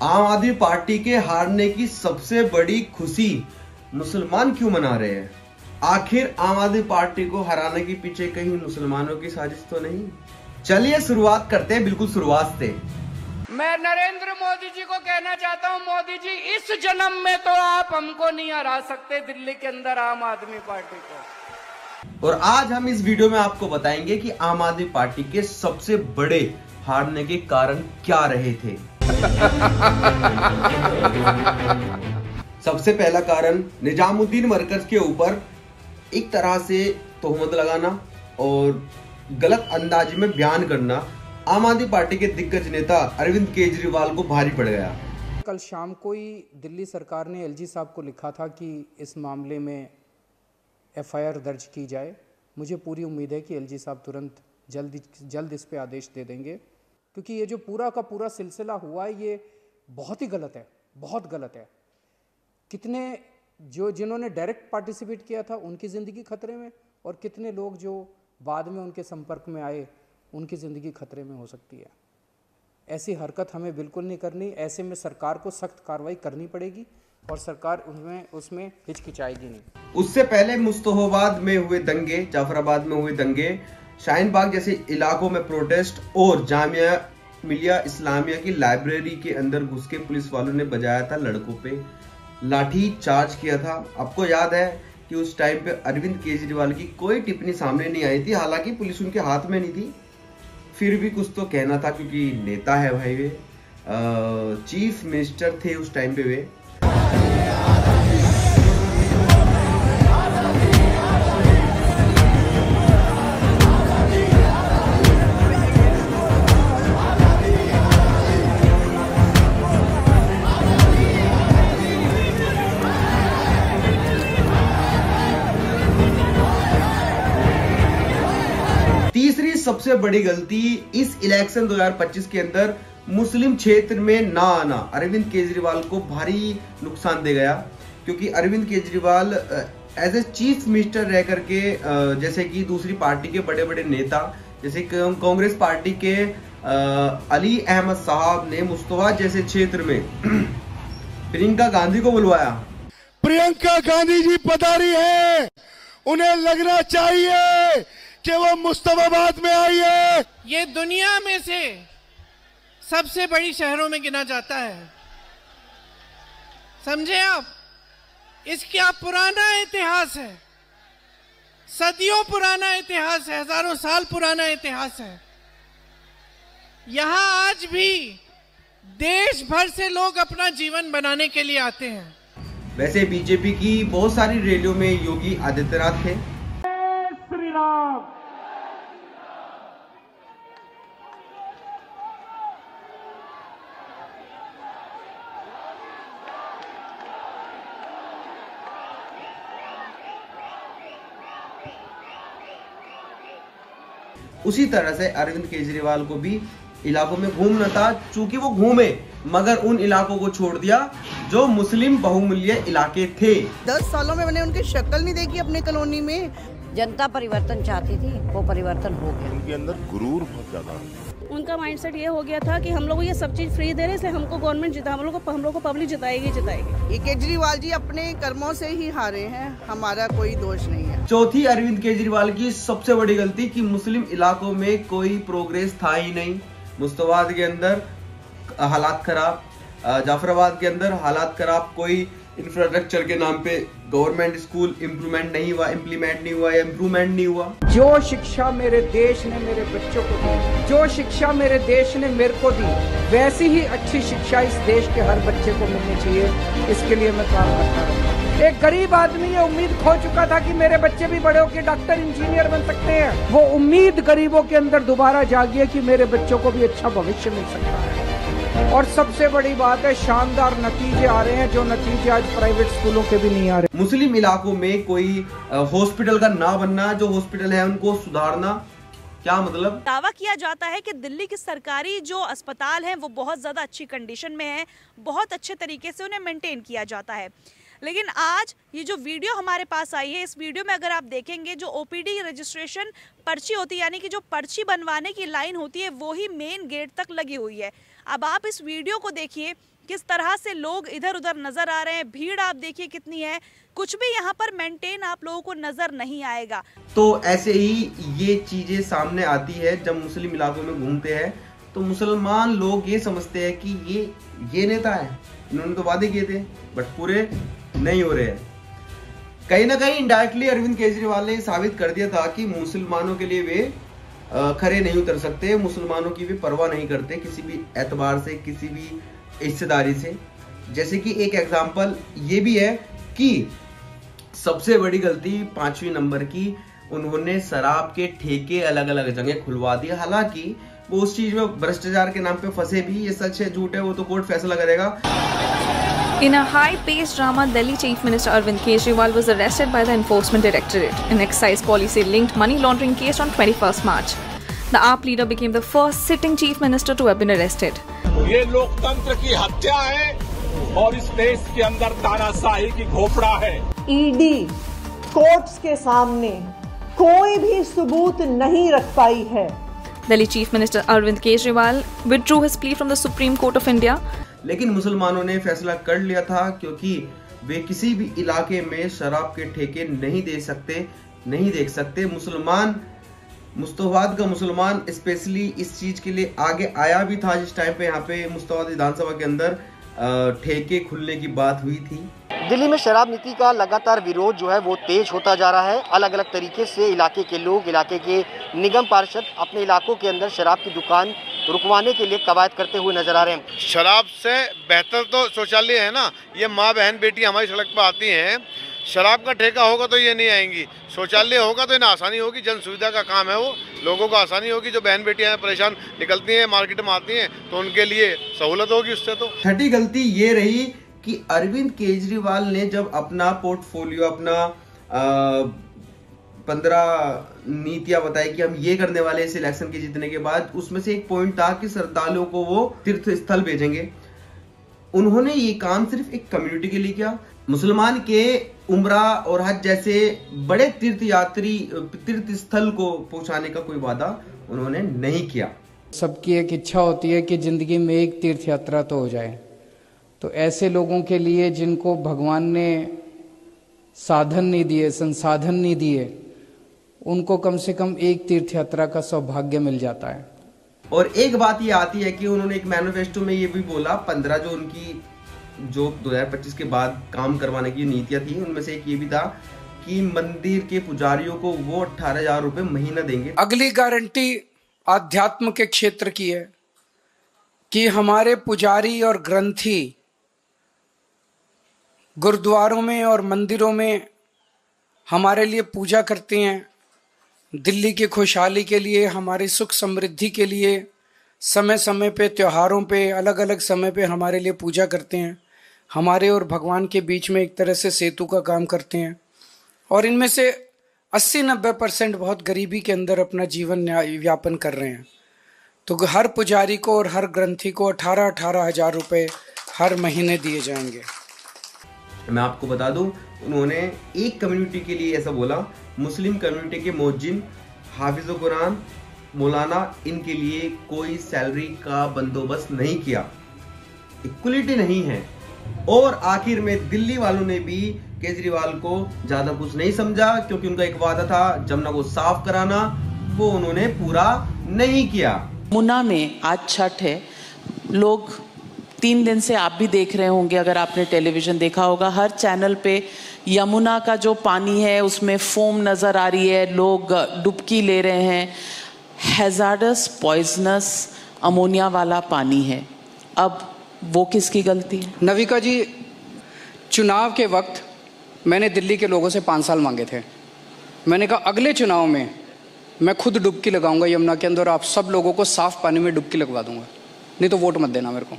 आम आदमी पार्टी के हारने की सबसे बड़ी खुशी मुसलमान क्यों मना रहे हैं? आखिर आम आदमी पार्टी को हराने के पीछे कहीं मुसलमानों की साजिश तो नहीं? चलिए शुरुआत करते हैं, बिल्कुल शुरुआत से। मैं नरेंद्र मोदी जी को कहना चाहता हूं, मोदी जी इस जन्म में तो आप हमको नहीं हरा सकते दिल्ली के अंदर आम आदमी पार्टी को। और आज हम इस वीडियो में आपको बताएंगे कि आम आदमी पार्टी के सबसे बड़े हारने के कारण क्या रहे थे। सबसे पहला कारण निजामुद्दीन मरकज के ऊपर एक तरह से तोहमत लगाना और गलत अंदाज में बयान करना आम आदमी पार्टी के दिग्गज नेता अरविंद केजरीवाल को भारी पड़ गया। कल शाम को ही दिल्ली सरकार ने एलजी साहब को लिखा था कि इस मामले में एफआईआर दर्ज की जाए। मुझे पूरी उम्मीद है कि एलजी साहब तुरंत जल्द इस पे आदेश दे देंगे, क्योंकि ये जो पूरा का पूरा सिलसिला हुआ है ये बहुत ही गलत है, बहुत गलत है। कितने जिन्होंने डायरेक्ट पार्टिसिपेट किया था उनकी ज़िंदगी खतरे में, और कितने लोग जो बाद में उनके संपर्क में आए उनकी ज़िंदगी खतरे में हो सकती है। ऐसी हरकत हमें बिल्कुल नहीं करनी। ऐसे में सरकार को सख्त कार्रवाई करनी पड़ेगी और सरकार उसमें हिचकिचाएगी नहीं। उससे पहले मुस्तफाबाद में हुए दंगे, जाफराबाद में हुए दंगे, शाहीन बाग जैसे इलाकों में प्रोटेस्ट और जामिया मिलिया इस्लामिया की लाइब्रेरी के अंदर घुस के पुलिस वालों ने बजाया था लड़कों पे लाठी चार्ज किया था। आपको याद है कि उस टाइम पे अरविंद केजरीवाल की कोई टिप्पणी सामने नहीं आई थी, हालांकि पुलिस उनके हाथ में नहीं थी, फिर भी कुछ तो कहना था क्योंकि नेता है भाई, वे चीफ मिनिस्टर थे उस टाइम पे वे। तीसरी सबसे बड़ी गलती इस इलेक्शन 2025 के अंदर मुस्लिम क्षेत्र में ना आना अरविंद केजरीवाल को भारी नुकसान दे गया, क्योंकि Arvind Kejriwal as a chief minister रह करके जैसे कि दूसरी पार्टी के बड़े बड़े नेता जैसे कांग्रेस पार्टी के अली अहमद साहब ने मुस्तफा जैसे क्षेत्र में प्रियंका गांधी को बुलवाया। प्रियंका गांधी जी पधारी है, उन्हें लगना चाहिए कि वो मुस्तफाबाद में आई है। ये दुनिया में से सबसे बड़ी शहरों में गिना जाता है, समझे आप? इसका पुराना इतिहास है, सदियों पुराना इतिहास है, हजारों साल पुराना इतिहास है। यहां आज भी देश भर से लोग अपना जीवन बनाने के लिए आते हैं। वैसे बीजेपी की बहुत सारी रैलियों में योगी आदित्यनाथ थे। उसी तरह से अरविंद केजरीवाल को भी इलाकों में घूमना था, चूंकि वो घूमे मगर उन इलाकों को छोड़ दिया जो मुस्लिम बहुमूल्य इलाके थे। 10 सालों में मैंने उनकी शक्ल नहीं देखी अपने कॉलोनी में। जनता परिवर्तन चाहती थी, वो परिवर्तन हो गया। उनके अंदर गुरूर बहुत ज्यादा है। उनका माइंडसेट ये हो गया था कि हम लोग को ये सब चीज फ्री दे रहे, इसलिए हमको गवर्नमेंट जिता, हम लोग को पब्लिक जिताएगी। ये केजरीवाल जी अपने कर्मों से ही हारे हैं, हमारा कोई दोष नहीं है। चौथी अरविंद केजरीवाल की सबसे बड़ी गलती कि मुस्लिम इलाकों में कोई प्रोग्रेस था ही नहीं। मुस्तफाबाद के अंदर हालात खराब, जाफराबाद के अंदर हालात खराब, कोई इंफ्रास्ट्रक्चर के नाम पे गवर्नमेंट स्कूल इम्प्लीमेंट नहीं हुआ। जो शिक्षा मेरे देश ने मेरे बच्चों को दी, जो शिक्षा मेरे देश ने मेरे को दी, वैसी ही अच्छी शिक्षा इस देश के हर बच्चे को मिलनी चाहिए। इसके लिए मैं काम करता रहूंगा। एक गरीब आदमी ये उम्मीद खो चुका था कि मेरे बच्चे भी बड़े होकर डॉक्टर इंजीनियर बन सकते हैं। वो उम्मीद गरीबों के अंदर दोबारा जागी है कि मेरे बच्चों को भी अच्छा भविष्य मिल सकता है। और सबसे बड़ी बात है, शानदार नतीजे आ रहे हैं, जो नतीजे आज प्राइवेट स्कूलों के भी नहीं आ रहे। मुस्लिम इलाकों में कोई हॉस्पिटल का ना बनना, जो हॉस्पिटल है उनको सुधारना, क्या मतलब? दावा किया जाता है कि दिल्ली की सरकारी जो अस्पताल हैं वो बहुत ज़्यादा अच्छी कंडीशन में है, बहुत अच्छे तरीके से उन्हें मेंटेन किया जाता है। लेकिन आज ये जो वीडियो हमारे पास आई है, इस वीडियो में अगर आप देखेंगे जो ओपीडी रजिस्ट्रेशन पर्ची होती है, यानी कि जो पर्ची बनवाने की लाइन होती है, वो ही मेन गेट तक लगी हुई है। अब आप इस वीडियो को देखिए, किस तरह से लोग इधर उधर नजर आ रहे हैं, भीड़ आप देखिए कितनी है, कुछ भी यहाँ पर मेंटेन आप लोगों को नजर नहीं आएगा। तो ऐसे ही ये चीजें सामने आती है जब मुस्लिम इलाकों में घूमते हैं, तो मुसलमान लोग ये समझते हैं कि ये नेता है, इन्होंने तो वादे किए थे बट पूरे नहीं हो रहे हैं। कहीं ना कहीं इनडायरेक्टली अरविंद केजरीवाल ने साबित कर दिया था कि मुसलमानों के लिए वे खरे नहीं उतर सकते, मुसलमानों की भी परवाह नहीं करते किसी भी एतबार से, किसी भी हिस्सेदारी से। जैसे कि एक एग्जांपल ये भी है कि सबसे बड़ी गलती 5वें नंबर की, उन्होंने शराब के ठेके अलग अलग जगह खुलवा दिए। हालांकि वो उस चीज में भ्रष्टाचार के नाम पे फंसे भी, ये सच है झूठ है वो तो कोर्ट फैसला करेगा। In a high-paced drama, Delhi Chief Minister Arvind Kejriwal was arrested by the Enforcement Directorate in excise policy-linked money laundering case on 21st March. The AAP leader became the first sitting Chief Minister to have been arrested. ये लोकतंत्र की हत्या है और इस देश के अंदर तानाशाही की घोपड़ा है। ईडी कोर्ट्स के सामने कोई भी सबूत नहीं रख पाई है। Delhi Chief Minister Arvind Kejriwal withdrew his plea from the Supreme Court of India. लेकिन मुसलमानों ने फैसला कर लिया था क्योंकि वे किसी भी इलाके में शराब के ठेके नहीं दे सकते, नहीं देख सकते। मुसलमान, मुस्तफाबाद का मुसलमान स्पेशली इस चीज के लिए आगे आया भी था जिस टाइम पे यहाँ पे मुस्तफाबाद विधानसभा के अंदर ठेके खुलने की बात हुई थी। दिल्ली में शराब नीति का लगातार विरोध जो है वो तेज होता जा रहा है। अलग अलग तरीके से इलाके के लोग, इलाके के निगम पार्षद अपने इलाकों के अंदर शराब की दुकान रुकवाने के लिए कवायद करते हुए नजर आ रहे हैं। शराब से बेहतर तो शौचालय है ना। ये माँ बहन बेटी हमारी सड़क पर आती हैं, शराब का ठेका होगा तो ये नहीं आएंगी, शौचालय होगा तो इन्हें आसानी होगी। जन सुविधा का काम है वो, लोगों को आसानी होगी। जो बहन बेटियां परेशान निकलती हैं, मार्केट में आती हैं, तो उनके लिए सहूलत होगी उससे। तो छठी गलती ये रही कि अरविंद केजरीवाल ने जब अपना पोर्टफोलियो, अपना 15 नीतियां बताई कि हम ये करने वाले इस इलेक्शन के जीतने के बाद, उसमें से एक पॉइंट था कि श्रद्धालुओं को वो तीर्थ स्थल भेजेंगे। उन्होंने ये काम सिर्फ एक कम्युनिटी के लिए किया। मुसलमान के उम्रा और हज जैसे बड़े तीर्थ स्थल को पहुंचाने का कोई वादा उन्होंने नहीं किया। सबकी एक इच्छा होती है कि जिंदगी में एक तीर्थ यात्रा तो हो जाए, तो ऐसे लोगों के लिए जिनको भगवान ने साधन नहीं दिए, संसाधन नहीं दिए, उनको कम से कम एक तीर्थ यात्रा का सौभाग्य मिल जाता है। और एक बात ये आती है कि उन्होंने एक मैनिफेस्टो में ये भी बोला, 15 जो उनकी 2025 के बाद काम करवाने की नीतियां थी, उनमें से एक ये भी था कि मंदिर के पुजारियों को वो 18,000 रुपए महीना देंगे। अगली गारंटी आध्यात्म के क्षेत्र की है कि हमारे पुजारी और ग्रंथी गुरुद्वारों में और मंदिरों में हमारे लिए पूजा करते हैं, दिल्ली की खुशहाली के लिए, हमारी सुख समृद्धि के लिए, समय समय पे त्योहारों पे, अलग अलग समय पे हमारे लिए पूजा करते हैं, हमारे और भगवान के बीच में एक तरह से सेतु का काम करते हैं। और इनमें से 80-90% बहुत गरीबी के अंदर अपना जीवन व्यापन कर रहे हैं। तो हर पुजारी को और हर ग्रंथी को 18-18 हज़ार रुपये हर महीने दिए जाएंगे। मैं आपको बता दूं, उन्होंने एक कम्युनिटी के लिए ऐसा बोला, मुस्लिम कम्युनिटी के मुअज्जिन, हाफिज़ कुरान, मौलाना, इनके लिए कोई सैलरी का बंदोबस्त नहीं किया, इक्वलिटी नहीं है। और आखिर में दिल्ली वालों ने भी केजरीवाल को ज्यादा कुछ नहीं समझा, क्योंकि उनका एक वादा था जमुना को साफ कराना, वो उन्होंने पूरा नहीं किया। यमुना में आज छठ है, लोग 3 दिन से, आप भी देख रहे होंगे, अगर आपने टेलीविजन देखा होगा, हर चैनल पे यमुना का जो पानी है उसमें फोम नजर आ रही है, लोग डुबकी ले रहे हैं। हैजार्डस, पॉइजनस, अमोनिया वाला पानी है। अब वो किसकी गलती है? नविका जी, चुनाव के वक्त मैंने दिल्ली के लोगों से 5 साल मांगे थे। मैंने कहा अगले चुनाव में मैं खुद डुबकी लगाऊंगा यमुना के अंदर, आप सब लोगों को साफ पानी में डुबकी लगवा दूंगा, नहीं तो वोट मत देना मेरे को।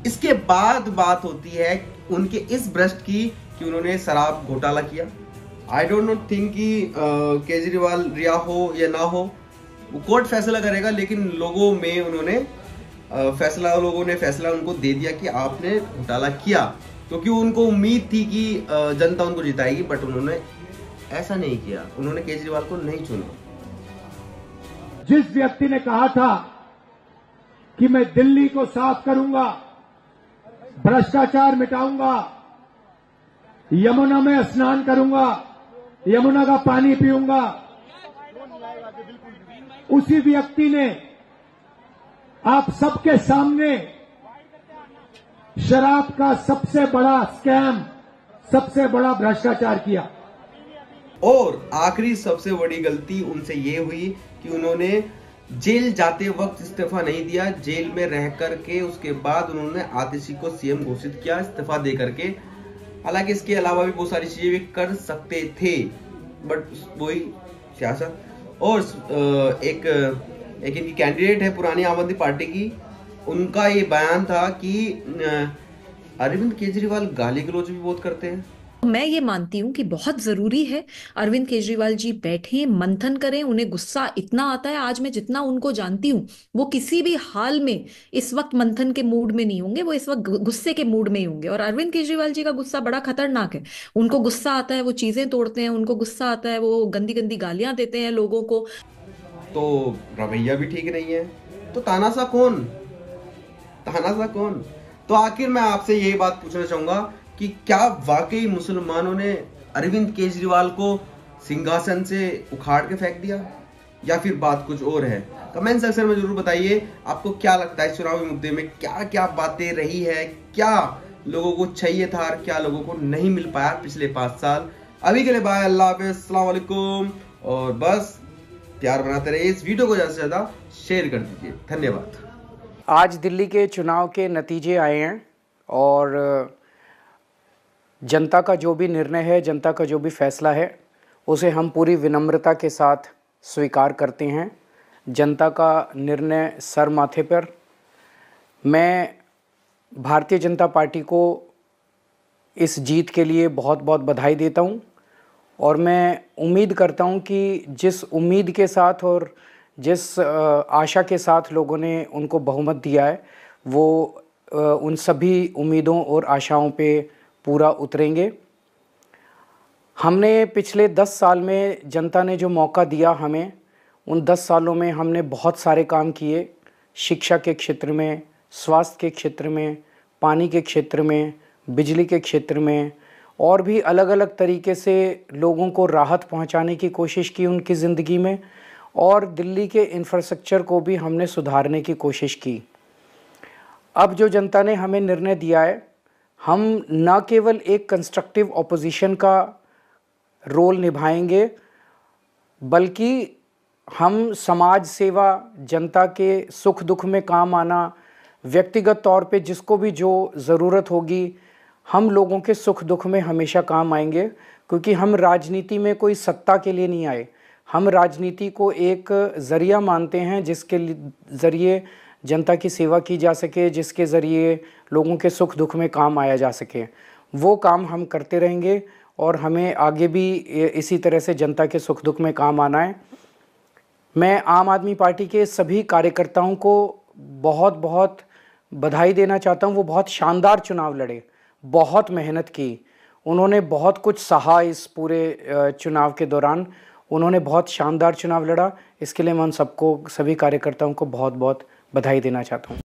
इसके बाद बात होती है उनके इस भ्रष्ट की कि उन्होंने शराब घोटाला किया। आई डोंट नो थिंक कि केजरीवाल रिहा हो या ना हो, वो कोर्ट फैसला करेगा, लेकिन लोगों में उन्होंने लोगों ने फैसला उनको दे दिया कि आपने घोटाला किया, क्योंकि उनको उम्मीद थी कि जनता उनको जिताएगी, बट उन्होंने ऐसा नहीं किया, उन्होंने केजरीवाल को नहीं चुना। जिस व्यक्ति ने कहा था कि मैं दिल्ली को साफ करूंगा, भ्रष्टाचार मिटाऊंगा, यमुना में स्नान करूंगा, यमुना का पानी पीऊंगा, उसी व्यक्ति ने आप सबके सामने शराब का सबसे बड़ा स्कैम, सबसे बड़ा भ्रष्टाचार किया। और आखिरी सबसे बड़ी गलती उनसे ये हुई कि उन्होंने जेल जाते वक्त इस्तीफा नहीं दिया। जेल में रह करके उसके बाद उन्होंने आतिशी को सीएम घोषित किया इस्तीफा दे करके। हालांकि इसके अलावा भी बहुत सारी चीजें भी कर सकते थे, बट वही सियासत। और एक इनकी कैंडिडेट है पुरानी आम आदमी पार्टी की, उनका ये बयान था कि अरविंद केजरीवाल गाली गलौज भी बहुत करते हैं। मैं ये मानती हूँ कि बहुत ज़रूरी है अरविंद केजरीवाल जी बैठें, मंथन करें। उन्हें गुस्सा इतना आता है, आज मैं जितना उनको जानती हूँ वो किसी भी हाल में इस वक्त मंथन के मूड में नहीं होंगे, वो इस वक्त गुस्से के मूड में ही होंगे। और अरविंद केजरीवाल जी का गुस्सा बड़ा खतरनाक है। उनको गुस्सा आता है वो चीज़ें तोड़ते हैं, उनको गुस्सा आता है वो गंदी गंदी गालियाँ देते हैं लोगों को। तो रवैया भी ठीक नहीं है, तो तानाशाह कौन? तो आखिर मैं आपसे यही बात पूछना चाहूंगा कि क्या वाकई मुसलमानों ने अरविंद केजरीवाल को सिंहासन से उखाड़ के फेंक दिया, या फिर बात कुछ और है? कमेंट सेक्शन में जरूर बताइए आपको क्या लगता है चुनावी मुद्दे में क्या क्या बातें रही है, क्या लोगों को चाहिए था और क्या लोगों को नहीं मिल पाया पिछले 5 साल। अभी के लिए बाय, अल्लाह हाफिज़, अस्सलाम वालेकुम। और बस प्यार बनाते रहिए, इस वीडियो को ज्यादा से ज्यादा शेयर कर दीजिए। धन्यवाद। आज दिल्ली के चुनाव के नतीजे आए हैं और जनता का जो भी निर्णय है, जनता का जो भी फैसला है, उसे हम पूरी विनम्रता के साथ स्वीकार करते हैं। जनता का निर्णय सर माथे पर। मैं भारतीय जनता पार्टी को इस जीत के लिए बहुत बहुत बधाई देता हूं और मैं उम्मीद करता हूं कि जिस उम्मीद के साथ और जिस आशा के साथ लोगों ने उनको बहुमत दिया है, वो उन सभी उम्मीदों और आशाओं पे पूरा उतरेंगे। हमने पिछले 10 साल में जनता ने जो मौका दिया हमें, उन 10 सालों में हमने बहुत सारे काम किए। शिक्षा के क्षेत्र में, स्वास्थ्य के क्षेत्र में, पानी के क्षेत्र में, बिजली के क्षेत्र में, और भी अलग अलग तरीके से लोगों को राहत पहुंचाने की कोशिश की उनकी ज़िंदगी में। और दिल्ली के इंफ्रास्ट्रक्चर को भी हमने सुधारने की कोशिश की। अब जो जनता ने हमें निर्णय दिया है, हम न केवल एक कंस्ट्रक्टिव ऑपोजिशन का रोल निभाएंगे, बल्कि हम समाज सेवा, जनता के सुख दुख में काम आना, व्यक्तिगत तौर पे जिसको भी जो ज़रूरत होगी, हम लोगों के सुख दुख में हमेशा काम आएंगे। क्योंकि हम राजनीति में कोई सत्ता के लिए नहीं आए, हम राजनीति को एक ज़रिया मानते हैं जिसके ज़रिए जनता की सेवा की जा सके, जिसके ज़रिए लोगों के सुख दुख में काम आया जा सके। वो काम हम करते रहेंगे और हमें आगे भी इसी तरह से जनता के सुख दुख में काम आना है। मैं आम आदमी पार्टी के सभी कार्यकर्ताओं को बहुत बहुत बधाई देना चाहता हूँ। वो बहुत शानदार चुनाव लड़े, बहुत मेहनत की, उन्होंने बहुत कुछ सहा इस पूरे चुनाव के दौरान। उन्होंने बहुत शानदार चुनाव लड़ा। इसके लिए मैं उन सबको, सभी कार्यकर्ताओं को बहुत बहुत बधाई देना चाहता हूँ।